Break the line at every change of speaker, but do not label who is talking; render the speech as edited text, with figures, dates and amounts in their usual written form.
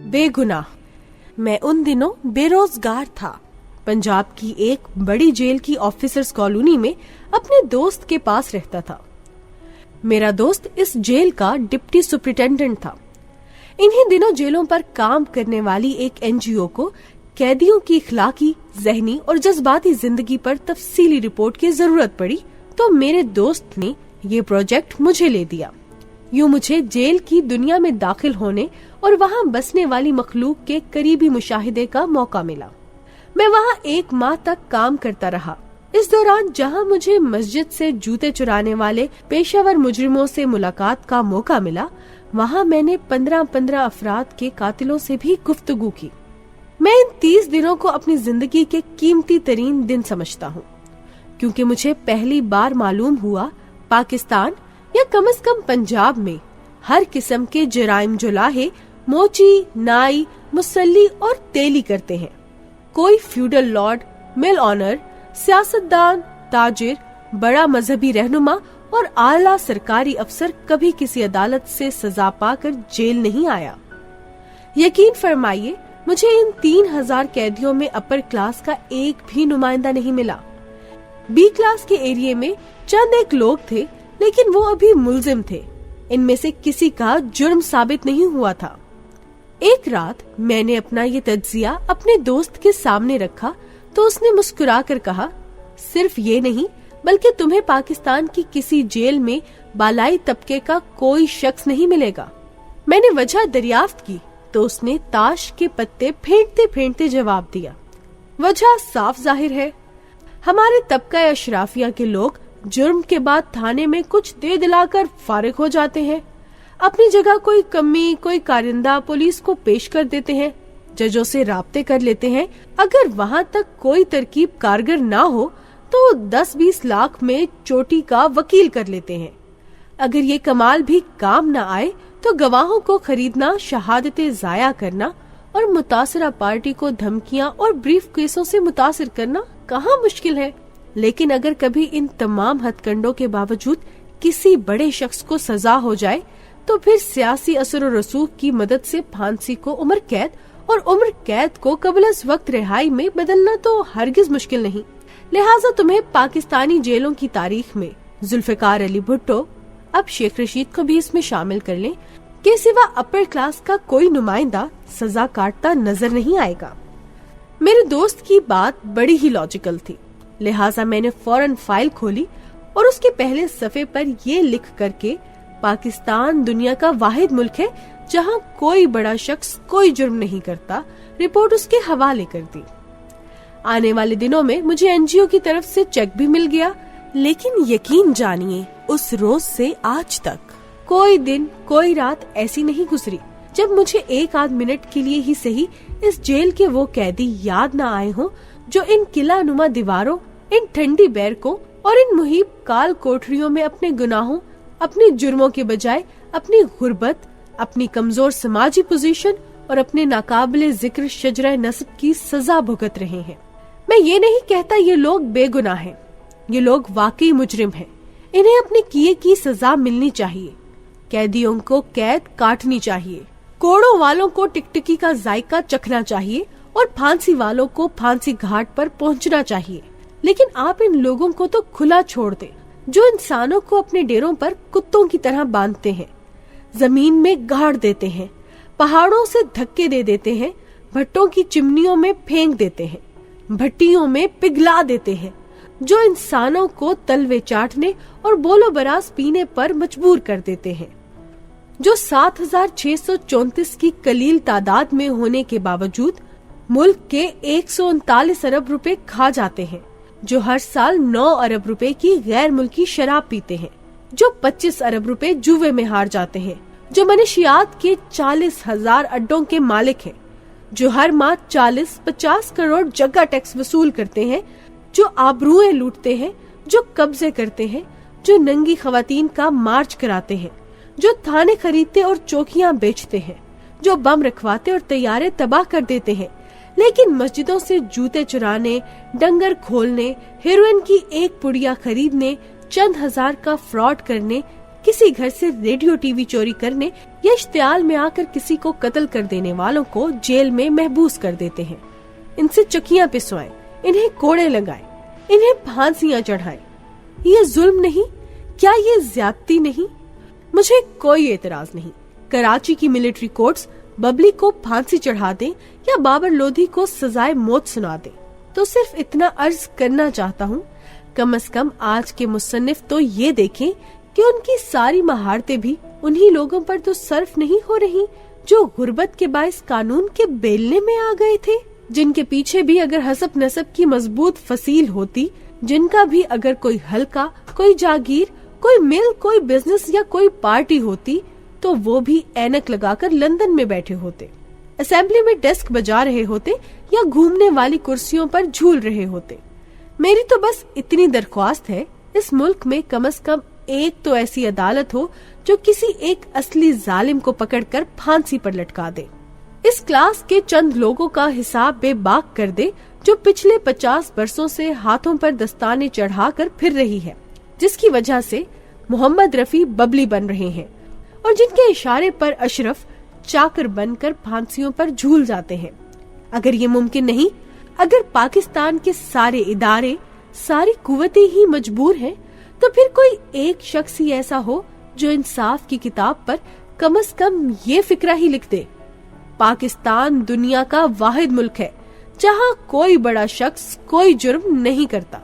बेगुनाह। मैं उन दिनों बेरोजगार था। पंजाब की एक बड़ी जेल की ऑफिसर्स कॉलोनी में अपने दोस्त के पास रहता था। मेरा दोस्त इस जेल का डिप्टी सुपरिटेंडेंट था। इन्हीं दिनों जेलों पर काम करने वाली एक एनजीओ को कैदियों की इखलाकी, ज़हनी और जज्बाती जिंदगी पर तफसीली रिपोर्ट की जरूरत पड़ी, तो मेरे दोस्त ने ये प्रोजेक्ट मुझे ले दिया। यूं मुझे जेल की दुनिया में दाखिल होने और वहाँ बसने वाली मखलूक के करीबी मुशाहिदे का मौका मिला। मैं वहाँ 1 माह तक काम करता रहा। इस दौरान जहाँ मुझे मस्जिद से जूते चुराने वाले पेशावर मुजरिमों से मुलाकात का मौका मिला, वहाँ मैंने 15-15 अफराद के कातिलों से भी गुफ्तगू की। मैं इन 30 दिनों को अपनी जिंदगी के कीमती तरीन दिन समझता हूँ, क्योंकि मुझे पहली बार मालूम हुआ पाकिस्तान या कम से कम पंजाब में हर किस्म के जराइम जुलाहे मोची, नाई, मुसल्ली और तेली करते हैं। कोई फ्यूडल लॉर्ड, मिल ऑनर, सियासतदान, ताजिर, बड़ा मजहबी रहनुमा और आला सरकारी अफसर कभी किसी अदालत से सजा पाकर जेल नहीं आया। यकीन फरमाइए, मुझे इन 3000 कैदियों में अपर क्लास का एक भी नुमाइंदा नहीं मिला। बी क्लास के एरिया में चंद एक लोग थे, लेकिन वो अभी मुल्जिम थे। इनमें से किसी का जुर्म साबित नहीं हुआ था। एक रात मैंने अपना ये तज्जिया अपने दोस्त के सामने रखा तो उसने मुस्कुराकर कहा, सिर्फ ये नहीं बल्कि तुम्हें पाकिस्तान की किसी जेल में बालाई तबके का कोई शख्स नहीं मिलेगा। मैंने वजह दरियाफ्त की तो उसने ताश के पत्ते फेंटते फेंटते जवाब दिया, वजह साफ जाहिर है। हमारे तबका अशराफिया के लोग जुर्म के बाद थाने में कुछ दे दिलाकर फारिग हो जाते हैं। अपनी जगह कोई कमी, कोई कारिंदा पुलिस को पेश कर देते हैं, जजों से राब्ते कर लेते हैं। अगर वहाँ तक कोई तरकीब कारगर ना हो तो 10-20 लाख में चोटी का वकील कर लेते हैं। अगर ये कमाल भी काम न आए तो गवाहों को खरीदना, शहादतें जाया करना और मुतासरा पार्टी को धमकियां और ब्रीफ केसों से मुतासिर करना कहाँ मुश्किल है। लेकिन अगर कभी इन तमाम हथकंडों के बावजूद किसी बड़े शख्स को सजा हो जाए तो फिर सियासी असर और रसूख की मदद से फांसी को उम्र कैद और उम्र कैद को कबल वक्त रिहाई में बदलना तो हरगिज मुश्किल नहीं। लिहाजा तुम्हें पाकिस्तानी जेलों की तारीख में जुल्फिकार अली भुट्टो, अब शेख रशीद को भी इसमें शामिल कर लें, के सिवा अपर क्लास का कोई नुमाइंदा सजा काटता नजर नहीं आएगा। मेरे दोस्त की बात बड़ी ही लॉजिकल थी, लिहाजा मैंने फौरन फाइल खोली और उसके पहले सफे पर ये लिख करके पाकिस्तान दुनिया का वाहिद मुल्क है जहां कोई बड़ा शख्स कोई जुर्म नहीं करता, रिपोर्ट उसके हवाले कर दी। आने वाले दिनों में मुझे एनजीओ की तरफ से चेक भी मिल गया, लेकिन यकीन जानिए उस रोज से आज तक कोई दिन, कोई रात ऐसी नहीं गुजरी जब मुझे 1 मिनट के लिए ही सही इस जेल के वो कैदी याद न आए हों जो इन किला नुमा दीवारों, इन ठंडी बैरकों और इन मुहीब काल कोठरियों में अपने गुनाहों, अपने जुर्मों के बजाय अपनी गुर्बत, अपनी कमजोर समाजी पोजीशन और अपने नाकाबिले जिक्र शजरा नस्ब की सजा भुगत रहे हैं। मैं ये नहीं कहता ये लोग बेगुनाह हैं, ये लोग वाकई मुजरिम हैं। इन्हें अपने किए की सजा मिलनी चाहिए। कैदियों को कैद काटनी चाहिए, कोड़ों वालों को टिकटिकी का जायका चखना चाहिए और फांसी वालों को फांसी घाट पर पहुंचना चाहिए। लेकिन आप इन लोगों को तो खुला छोड़ दें जो इंसानों को अपने डेरों पर कुत्तों की तरह बांधते हैं, जमीन में गाड़ देते हैं, पहाड़ों से धक्के दे देते हैं, भट्टों की चिमनियों में फेंक देते हैं, भट्टियों में पिघला देते हैं, जो इंसानों को तलवे चाटने और बोलो बरास पीने पर मजबूर कर देते हैं, जो 7634 की कलील तादाद में होने के बावजूद मुल्क के 139 अरब रुपए खा जाते हैं, जो हर साल 9 अरब रुपए की गैर मुल्की शराब पीते हैं, जो 25 अरब रुपए जुए में हार जाते हैं, जो मनशियात के 40,000 अड्डों के मालिक हैं, जो हर माह 40-50 करोड़ जगह टैक्स वसूल करते हैं, जो आबरूएं लूटते हैं, जो कब्जे करते हैं, जो नंगी खवातीन का मार्च कराते हैं, जो थाने खरीदते और चौकियां बेचते हैं, जो बम रखवाते और तैयारे तबाह कर देते हैं, लेकिन मस्जिदों से जूते चुराने, डंगर खोलने, हेरोइन की एक पुड़िया खरीदने, चंद हजार का फ्रॉड करने, کسی گھر سے ریڈیو ٹی وی چوری کرنے یا اشتعال میں آ کر کسی کو قتل کر دینے والوں کو جیل میں محبوس کر دیتے ہیں، ان سے چکیاں پسوائیں، انہیں کوڑے لگائیں، انہیں پھانسیاں چڑھائیں۔ یہ ظلم نہیں؟ کیا یہ زیادتی نہیں؟ مجھے کوئی اعتراض نہیں۔ کراچی کی ملٹری کورٹس ببلی کو پھانسی چڑھا دیں یا بابر لودھی کو سزائے موت سنا دیں، تو صرف اتنا عرض کرنا چاہتا ہوں، کم از کم آج کے مصنف تو یہ دیکھیں کہ ان کی ساری مہارتیں بھی انہی لوگوں پر تو صرف نہیں ہو رہی جو غربت کے باعث قانون کے بیلنے میں آ گئے تھے، جن کے پیچھے بھی اگر حسب نسب کی مضبوط فصیل ہوتی، جن کا بھی اگر کوئی حلقہ، کوئی جاگیر، کوئی مل، کوئی بزنس یا کوئی پارٹی ہوتی، تو وہ بھی اینک لگا کر لندن میں بیٹھے ہوتے، اسمبلی میں ڈیسک بجا رہے ہوتے یا گھومنے والی کرسیوں پر جھول رہے ہوتے۔ میری تو بس اتنی درخواست ہے، اس ملک میں کم از کم ایک تو ایسی عدالت ہو جو کسی ایک اصلی ظالم کو پکڑ کر پھانسی پر لٹکا دے، اس کلاس کے چند لوگوں کا حساب بے باک کر دے جو پچھلے 50 برسوں سے ہاتھوں پر دستانے چڑھا کر پھر رہی ہے، جس کی وجہ سے محمد رفیع ببلی بن رہے ہیں اور جن کے اشارے پر اشرف چاکر بن کر پھانسیوں پر جھول جاتے ہیں۔ اگر یہ ممکن نہیں، اگر پاکستان کے سارے ادارے، ساری قوتیں ہی مجبور ہیں، تو پھر کوئی ایک شخص ہی ایسا ہو جو انصاف کی کتاب پر کم از کم یہ فقرہ ہی لکھ دے: پاکستان دنیا کا واحد ملک ہے جہاں کوئی بڑا شخص کوئی جرم نہیں کرتا۔